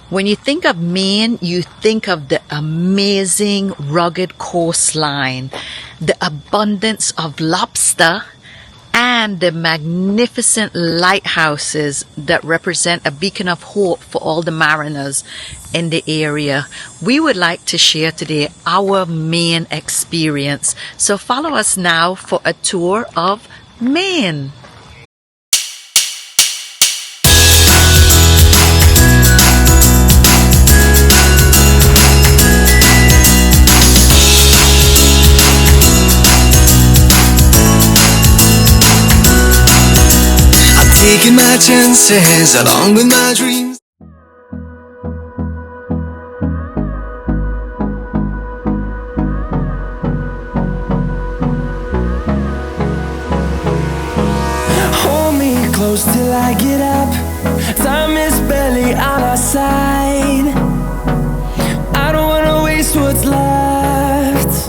When you think of Maine, you think of the amazing rugged coastline, the abundance of lobster, and the magnificent lighthouses that represent a beacon of hope for all the mariners in the area. We would like to share today our Maine experience. So follow us now for a tour of Maine. Taking my chances along with my dreams. Hold me close till I get up. Time is barely on our side. I don't wanna waste what's left.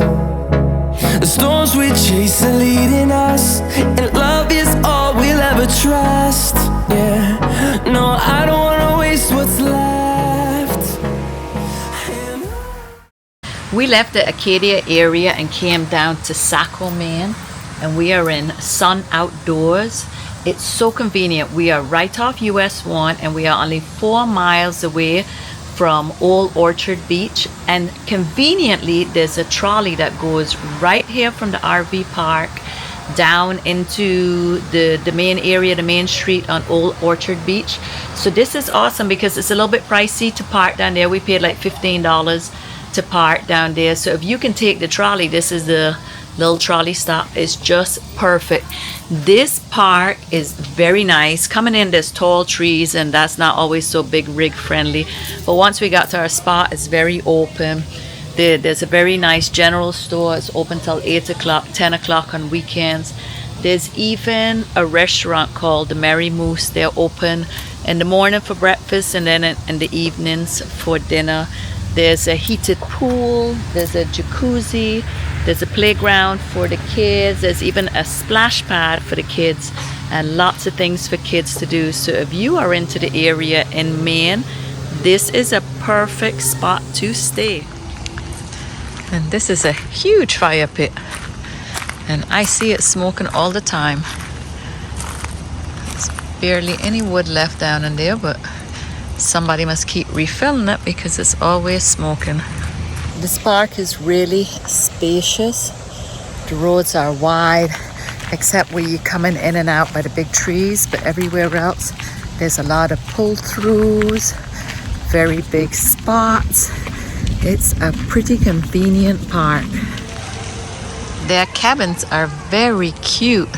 The storms we chase are leading us, and love is all we'll ever trust. Yeah, no, I don't wanna waste what's left. We left the Acadia area and came down to Saco, Maine, and we are in Sun Outdoors. It's so convenient. We are right off US 1 and we are only 4 miles away from Old Orchard Beach, and conveniently there's a trolley that goes right here from the RV park down into the main area, the main street on Old Orchard Beach. So this is awesome because it's a little bit pricey to park down there. We paid like $15 to park down there. So if you can take the trolley, this is the little trolley stop. It's just perfect. This park is very nice. Coming in, there's tall trees and that's not always so big rig friendly, but once we got to our spot, it's very open. There's a very nice general store. It's open till 8 o'clock, 10 o'clock on weekends. There's even a restaurant called the Merry Moose. They're open in the morning for breakfast and then in the evenings for dinner. There's a heated pool, there's a jacuzzi, there's a playground for the kids, there's even a splash pad for the kids, and lots of things for kids to do. So if you are into the area in Maine, this is a perfect spot to stay. And this is a huge fire pit, and I see it smoking all the time. There's barely any wood left down in there, but somebody must keep refilling it because it's always smoking. This park is really spacious. The roads are wide, except where you're coming in and out by the big trees, but everywhere else there's a lot of pull-throughs, very big spots. It's a pretty convenient park. Their cabins are very cute.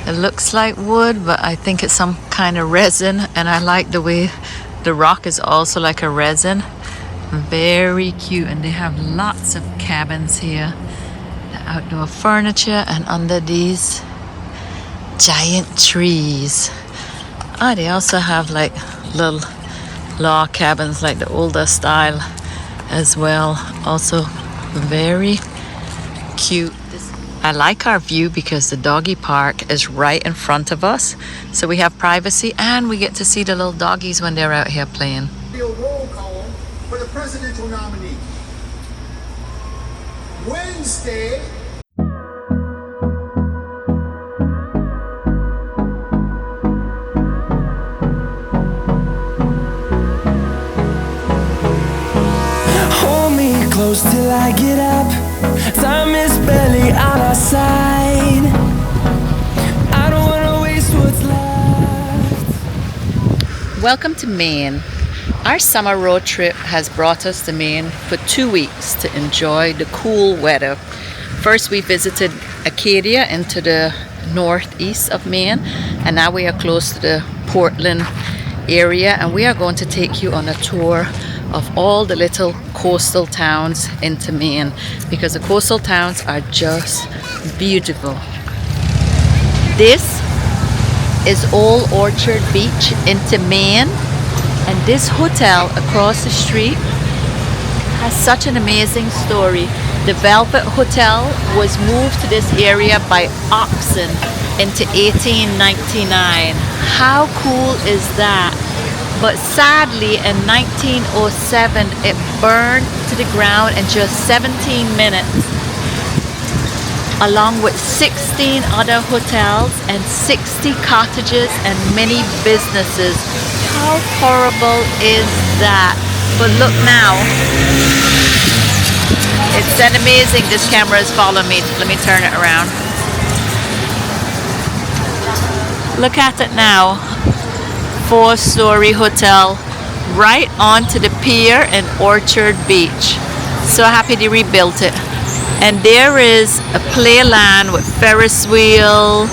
It looks like wood, but I think it's some kind of resin, and I like the way the rock is also like a resin. Very cute, and they have lots of cabins here. The outdoor furniture and under these giant trees. Oh, they also have like little log cabins like the older style as well. Also very cute. I like our view because the doggy park is right in front of us, so we have privacy and we get to see the little doggies when they're out here playing. Roll call for the presidential nominee. Wednesday. Hold me close till I get up. Time is barely on our side. I don't wanna waste what's left. Welcome to Maine. Our summer road trip has brought us to Maine for 2 weeks to enjoy the cool weather. First we visited Acadia into the northeast of Maine, and now we are close to the Portland area, and we are going to take you on a tour of all the little coastal towns into Maine, because the coastal towns are just beautiful. This is Old Orchard Beach into Maine, and this hotel across the street has such an amazing story. The Velvet Hotel was moved to this area by oxen into 1899. How cool is that? But sadly, in 1907, it burned to the ground in just 17 minutes, along with 16 other hotels and 60 cottages and many businesses. How horrible is that? But look now. It's an amazing, this camera is following me. Let me turn it around. Look at it now. 4-story hotel right onto the pier in Orchard Beach. So happy they rebuilt it. And there is a playland with Ferris wheel,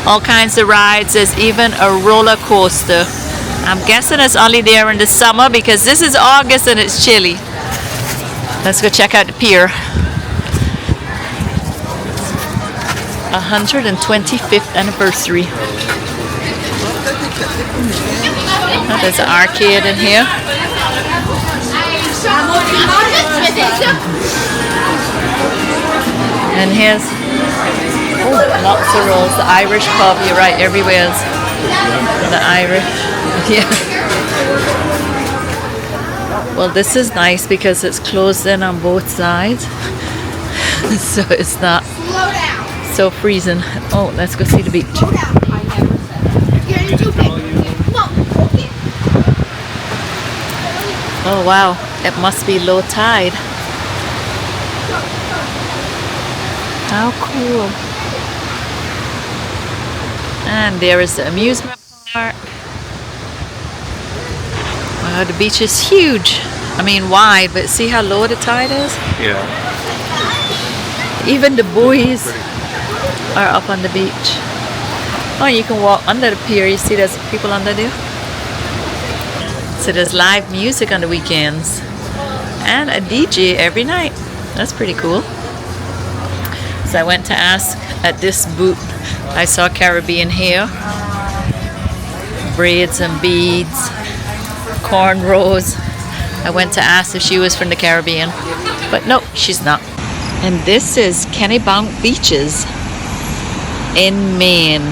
all kinds of rides. There's even a roller coaster. I'm guessing it's only there in the summer because this is August and it's chilly. Let's go check out the pier. 125th anniversary. Oh, there's an arcade in here. And here's lots of rolls. The Irish pub, you're right, everywhere's the Irish. Yeah. Well, this is nice because it's closed in on both sides. So it's not so freezing. Oh, let's go see the beach. Oh wow, it must be low tide. How cool. And there is the amusement park. Wow, the beach is huge. I mean wide, but see how low the tide is? Yeah. Even the buoys are up on the beach. Oh, you can walk under the pier. You see there's people under there? So there's live music on the weekends and a DJ every night. That's pretty cool. So I went to ask at this booth. I saw Caribbean hair, braids and beads, cornrows. I went to ask if she was from the Caribbean, but no, she's not. And this is Kennebunk Beaches in Maine,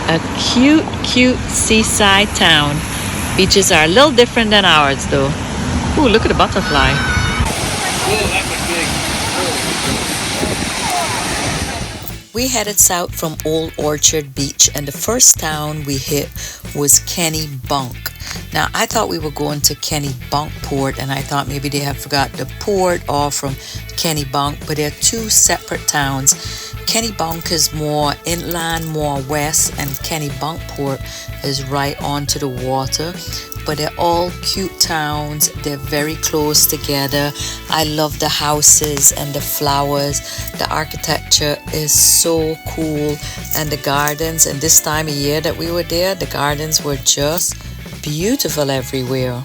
a cute seaside town. Beaches are a little different than ours though. Ooh, look at the butterfly. We headed south from Old Orchard Beach, and the first town we hit was Kennebunk. Now, I thought we were going to Kennebunkport, and I thought maybe they had forgot the port off from Kennebunk, but they're two separate towns. Kennebunk is more inland, more west, and Kennebunkport is right onto the water. But they're all cute towns. They're very close together. I love the houses and the flowers. The architecture is so cool. And the gardens, and this time of year that we were there, the gardens were just beautiful everywhere.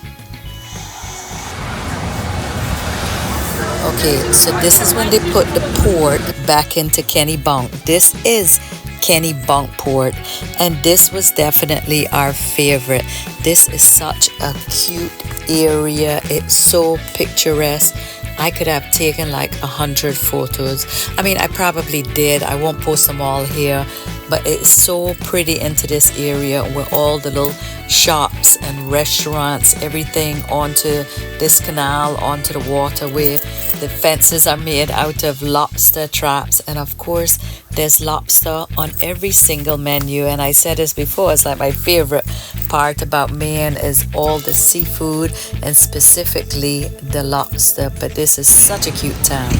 Okay, so this is when they put the port back into Kennebunk. This is Kennebunkport, and this was definitely our favorite. This is such a cute area. It's so picturesque. I could have taken like 100 photos. I mean, I probably did. I won't post them all here, but it's so pretty into this area with all the little shops and restaurants, everything onto this canal, onto the waterway. The fences are made out of lobster traps, and of course there's lobster on every single menu. And I said this before, it's like my favorite part about Maine is all the seafood and specifically the lobster. But this is such a cute town.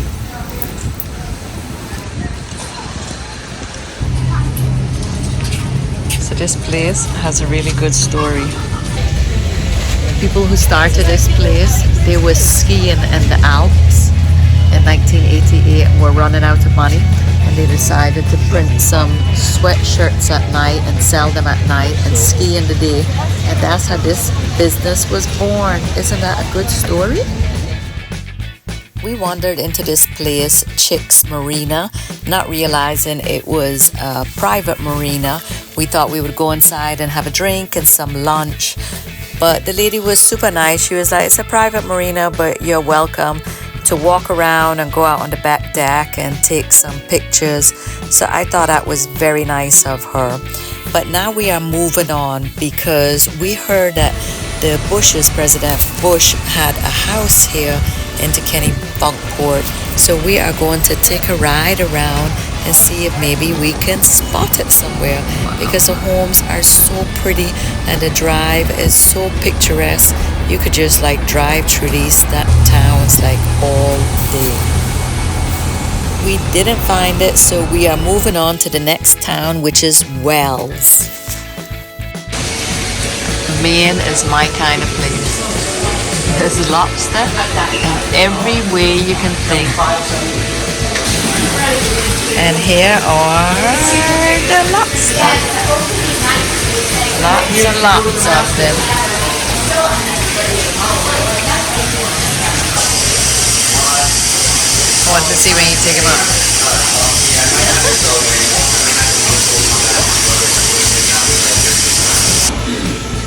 So this place has a really good story. People who started this place, they were skiing in the Alps in 1988 and were running out of money, and they decided to print some sweatshirts at night and sell them at night and ski in the day, and that's how this business was born. Isn't that a good story? We wandered into this place, Chick's Marina, not realizing it was a private marina. We thought we would go inside and have a drink and some lunch, but the lady was super nice. She was like, it's a private marina, but you're welcome to walk around and go out on the back deck and take some pictures. So I thought that was very nice of her. But now we are moving on because we heard that the Bushes, President Bush had a house here into Kennebunkport. So we are going to take a ride around and see if maybe we can spot it somewhere, because the homes are so pretty and the drive is so picturesque. You could just like drive through these towns like all day. We didn't find it, so we are moving on to the next town, which is Wells. Maine is my kind of place. There's lobster in every way you can think. And here are the lobster. Lots and lots of them. I want to see when you take them up.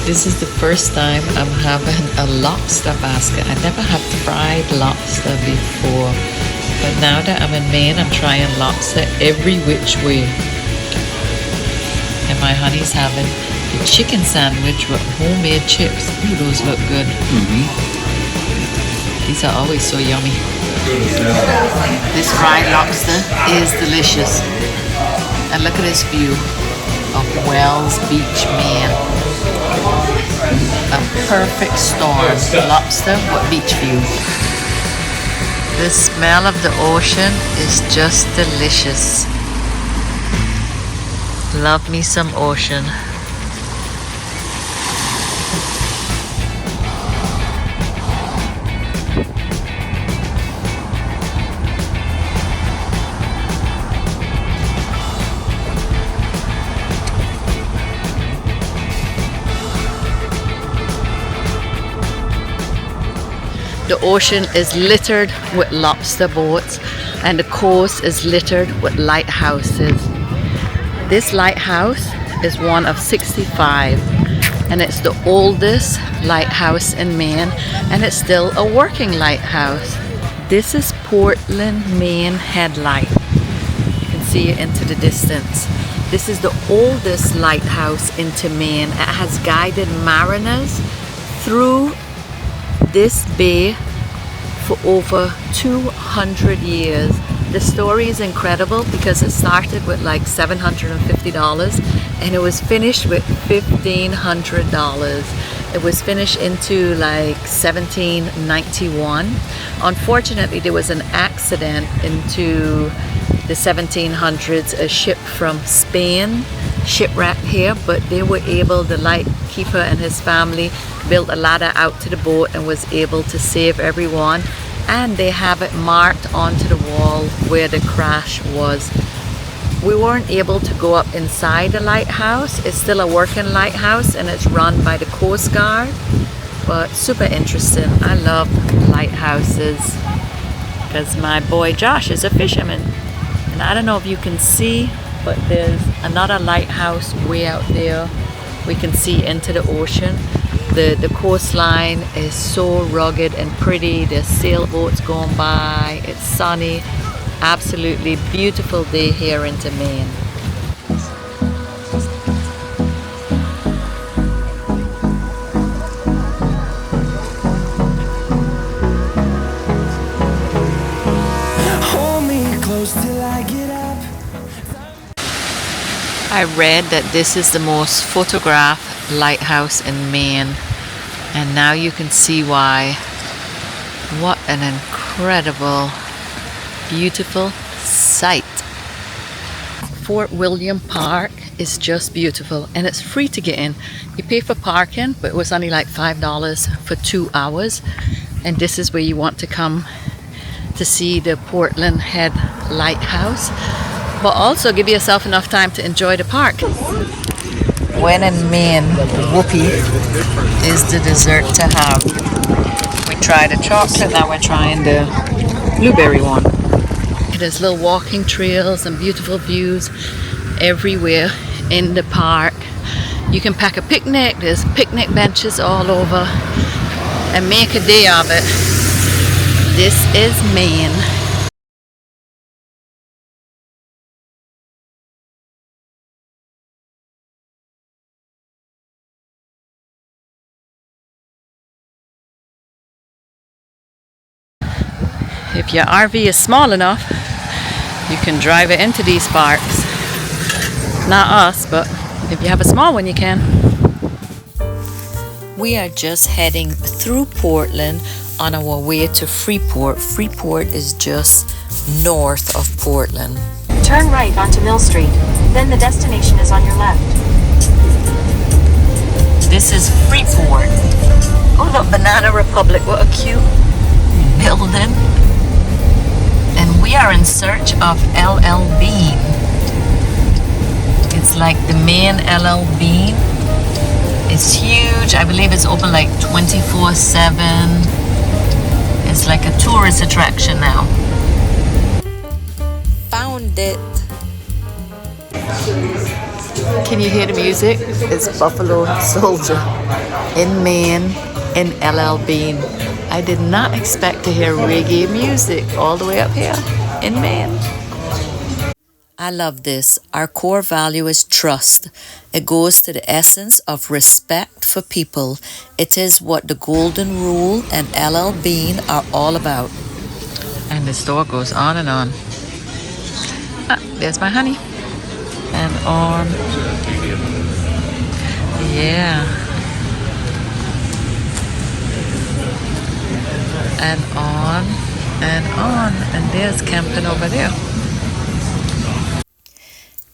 This is the first time I'm having a lobster basket. I never had fried lobster before, but now that I'm in Maine, I'm trying lobster every which way. And my honey's having the chicken sandwich with homemade chips. Ooh, those look good. These are always so yummy. This fried lobster is delicious. And look at this view of Wells Beach, Maine. A perfect storm. Lobster with beach view. The smell of the ocean is just delicious. Love me some ocean. The ocean is littered with lobster boats and the coast is littered with lighthouses. This lighthouse is one of 65 and it's the oldest lighthouse in Maine and it's still a working lighthouse. This is Portland, Maine Headlight. You can see it into the distance. This is the oldest lighthouse into Maine. It has guided mariners through this bay for over 200 years. The story is incredible because it started with like $750 and it was finished with $1,500. It was finished into like 1791. Unfortunately, there was an accident into the 1700s. A ship from Spain shipwrecked here, but they were able, the lightkeeper and his family built a ladder out to the boat and was able to save everyone, and they have it marked onto the wall where the crash was. We weren't able to go up inside the lighthouse. It's still a working lighthouse and it's run by the Coast Guard, but super interesting. I love lighthouses because my boy Josh is a fisherman, and I don't know if you can see, but there's another lighthouse way out there. We can see into the ocean. The coastline is so rugged and pretty. There's sailboats going by. It's sunny. Absolutely beautiful day here into Maine. Hold me close till I get up. I read that this is the most photographed lighthouse in Maine, and now you can see why. What an incredible, beautiful sight. Fort William Park is just beautiful and it's free to get in. You pay for parking, but it was only like $5 for 2 hours. And this is where you want to come to see the Portland Head Lighthouse, but also give yourself enough time to enjoy the park. When in Maine, whoopie is the dessert to have. We tried the chocolate, now we're trying the blueberry one. There's little walking trails and beautiful views everywhere in the park. You can pack a picnic, there's picnic benches all over, and make a day of it. This is Maine. if your RV is small enough, you can drive it into these parks. Not us, but if you have a small one, you can. We are just heading through Portland on our way to Freeport. Freeport is just north of Portland. Turn right onto Mill Street, then the destination is on your left. This is Freeport. Oh look, Banana Republic, what a cute building. And we are in search of LL Bean. It's like the main LL Bean. It's huge. I believe it's open like 24/7. It's like a tourist attraction now. Found it. Can you hear the music? It's Buffalo Soldier in Maine in LL Bean. I did not expect to hear reggae music all the way up here in Maine. I love this. Our core value is trust. It goes to the essence of respect for people. It is what the Golden Rule and LL Bean are all about. And the store goes on and on. Ah, there's my honey. And on. Yeah. And on and on. And there's camping over there.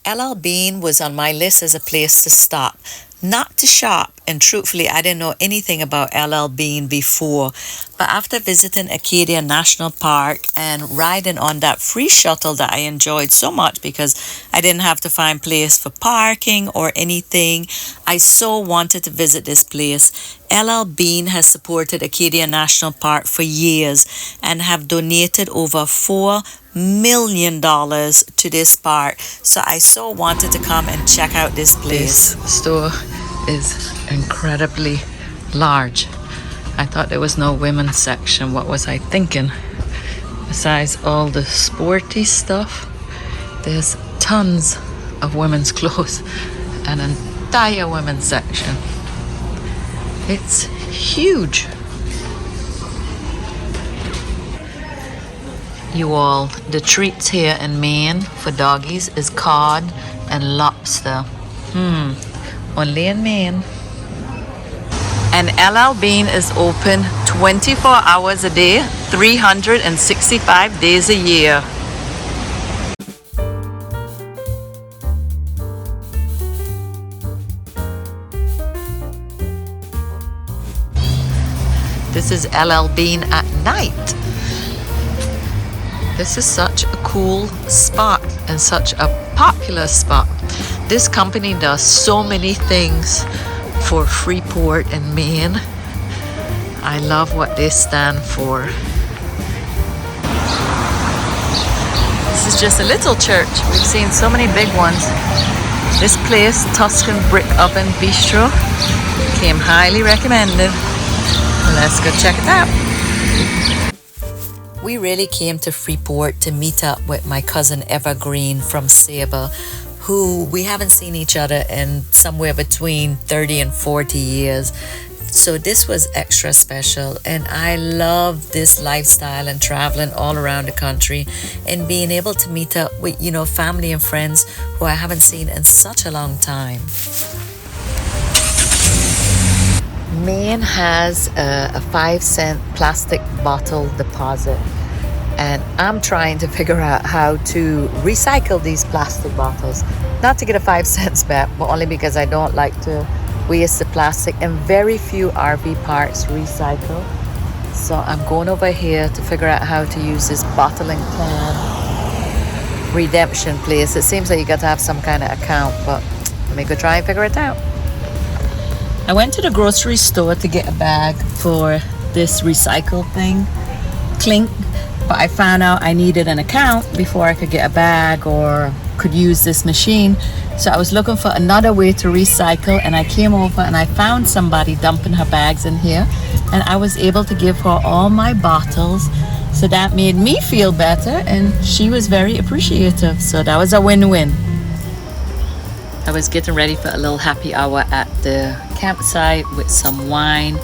LL Bean was on my list as a place to stop, not to shop, and truthfully I didn't know anything about LL Bean before, but after visiting Acadia National Park and riding on that free shuttle that I enjoyed so much because I didn't have to find place for parking or anything, I so wanted to visit this place. LL Bean has supported Acadia National Park for years and have donated over $4 million to this park, so I so wanted to come and check out this place. This store is incredibly large. I thought there was no women's section. What was I thinking? Besides all the sporty stuff, there's tons of women's clothes, an entire women's section. It's huge. You all, the treats here in Maine for doggies is cod and lobster. Only in Maine. And LL Bean is open 24 hours a day, 365 days a year. This is LL Bean at night. This is such a cool spot and such a popular spot. This company does so many things for Freeport and Maine. I love what they stand for. This is just a little church. We've seen so many big ones. This place, Tuscan Brick Oven Bistro, came highly recommended. Let's go check it out. We really came to Freeport to meet up with my cousin Evergreen from Sabre, who we haven't seen each other in somewhere between 30 and 40 years. So this was extra special, and I love this lifestyle and traveling all around the country and being able to meet up with, family and friends who I haven't seen in such a long time. Maine has a 5-cent plastic bottle deposit, and I'm trying to figure out how to recycle these plastic bottles. Not to get a 5 cents back, but only because I don't like to waste the plastic, and very few RV parks recycle. So I'm going over here to figure out how to use this bottling can redemption place. It seems like you got to have some kind of account, but let me go try and figure it out. I went to the grocery store to get a bag for this recycle thing, Clink, but I found out I needed an account before I could get a bag or could use this machine. So I was looking for another way to recycle, and I came over and I found somebody dumping her bags in here, and I was able to give her all my bottles. So that made me feel better, and she was very appreciative. So that was a win-win. I was getting ready for a little happy hour at the campsite with some wine,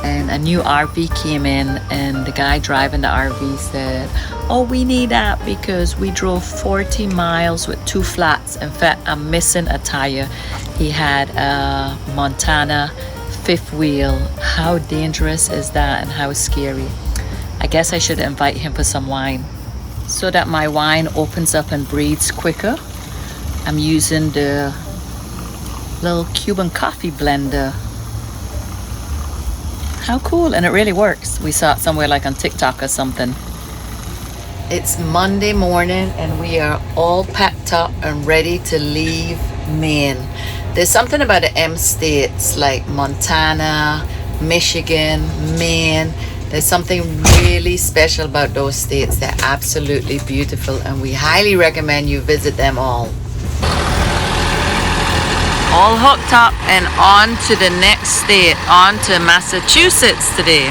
and a new RV came in, and the guy driving the RV said, oh, we need that because we drove 40 miles with 2 flats. In fact, I'm missing a tire. He had a Montana 5th wheel. How dangerous is that, and how scary? I guess I should invite him for some wine so that my wine opens up and breathes quicker. I'm using the little Cuban coffee blender. How cool, and it really works. We saw it somewhere like on TikTok or something. It's Monday morning and we are all packed up and ready to leave Maine. There's something about the M states like Montana, Michigan, Maine. There's something really special about those states. They're absolutely beautiful and we highly recommend you visit them all. All hooked up and on to the next state, on to Massachusetts today.